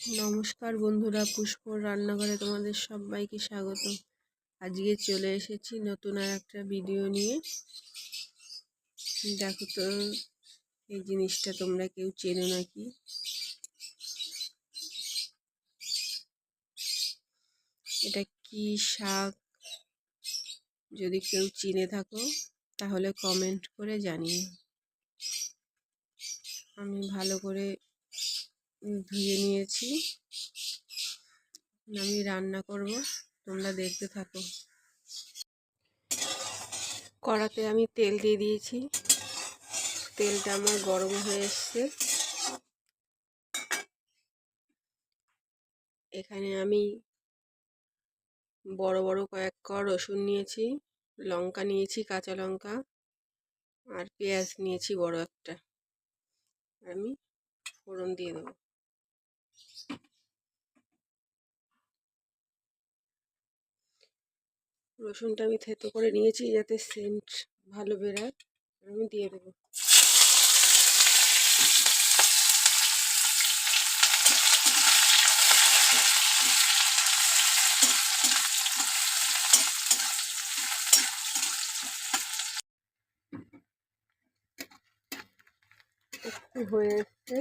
নমস্কার বন্ধুরা, পুষ্পর রান্নাঘরে তোমাদের সবাইকে স্বাগত। আজকে চলে এসেছি নতুন আর একটা ভিডিও নিয়ে। দেখো তো এই জিনিসটা তোমরা কেউ চেনো নাকি? এটা কি শাক? যদি কেউ চিনে থাকো তাহলে কমেন্ট করে জানিও। আমি ভালো করে ধুয়ে নিয়েছি, আমি রান্না করব, তোমরা দেখতে থাকো। কড়াতে আমি তেল দিয়ে দিয়েছি, তেলটা আমার গরম হয়ে এসছে। এখানে আমি বড় বড় কয়েক ক রসুন নিয়েছি, লঙ্কা নিয়েছি, কাঁচা লঙ্কা আর পেঁয়াজ নিয়েছি বড় একটা। আমি ফোড়ন দিয়ে দেবো। রসুনটা আমি থেতো করে নিয়েছি যাতে সেন্ট ভালো বেরোয়, আমি দিয়ে দেবো। একটু হয়ে এসছে,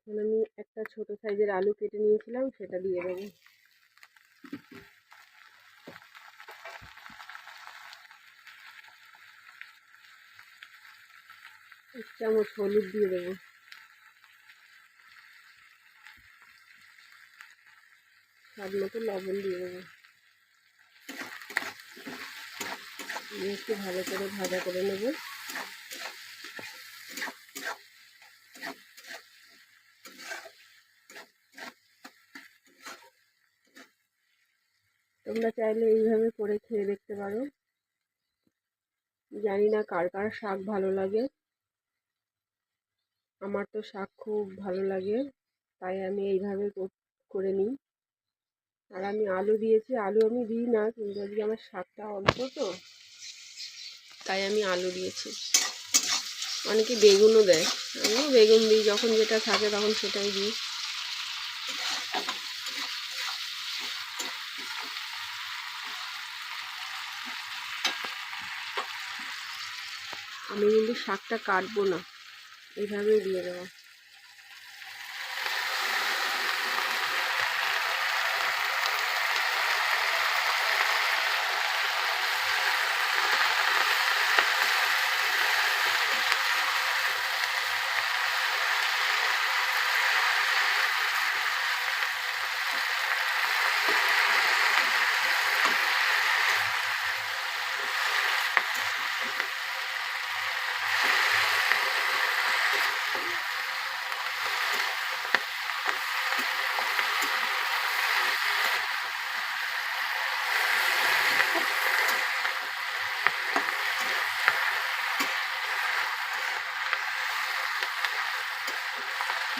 আমি একটা ছোট সাইজের আলু কেটে নিয়েছিলাম, সেটা দিয়ে দেবো। এক চামচ হলুদ দিয়ে দেবো, স্বাদ মতো লবণ দিয়ে দেবো। একটু ভালো করে ভাজা করে নেব। তোমরা চাইলে এইভাবে করে খেয়ে দেখতে পারো। জানি না কার কার শাক ভালো লাগে, আমার তো শাক খুব ভালো লাগে, তাই আমি এইভাবে করে নিই। আর আমি আলু দিয়েছি, আলু আমি দিই না, কিন্তু আজকে আমার শাকটা অল্প তো তাই আমি আলু দিয়েছি। অনেকে বেগুনও দেয়, আমিও বেগুন দিই, যখন যেটা থাকে তখন সেটাই দিই। আমি কিন্তু শাকটা কাটবো না, এইভাবেই দিয়ে দেবো।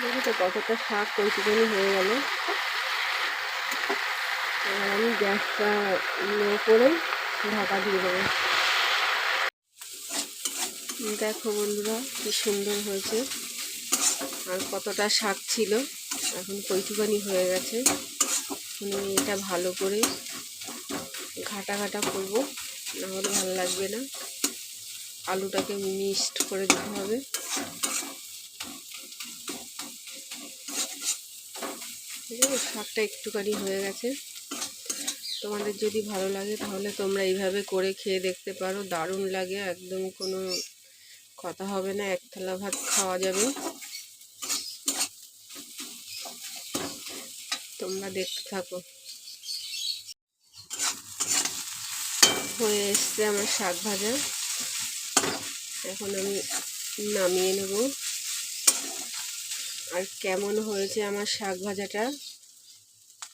দেখো তো কতটা শাক কচুকানি হয়ে গেল। আর আমি গ্যাসটা লো করে ঢাকা দিয়ে দেবো। দেখো বন্ধুরা কি সুন্দর হয়েছে, আর কতটা শাক ছিল, এখন কচুকানি হয়ে গেছে। আমি এটা ভালো করে ঘাটা ঘাটা করবো, নাহলে ভালো লাগবে না। আলুটাকে মিক্সড করে দিতে হবে। ঠিক আছে, শাকটা একটুখানি হয়ে গেছে। তোমাদের যদি ভালো লাগে তাহলে তোমরা এইভাবে করে খেয়ে দেখতে পারো, দারুণ লাগে, একদম কোনো কথা হবে না, এক থালা ভাত খাওয়া যাবে। তোমরা দেখতে থাকো। হয়ে এসছে আমার শাক ভাজা, এখন আমি নামিয়ে নেব। আর কেমন হয়েছে আমার শাক ভাজাটা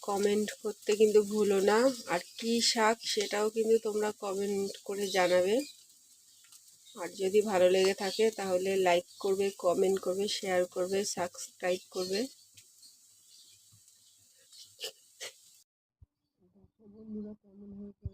কমেন্ট করতে কিন্তু ভুলো না। আর কি শাক সেটাও কিন্তু তোমরা কমেন্ট করে জানাবে। আর যদি ভালো লেগে থাকে তাহলে লাইক করবে, কমেন্ট করবে, শেয়ার করবে, সাবস্ক্রাইব করবে। বন্ধুরা কেমন হয়েছে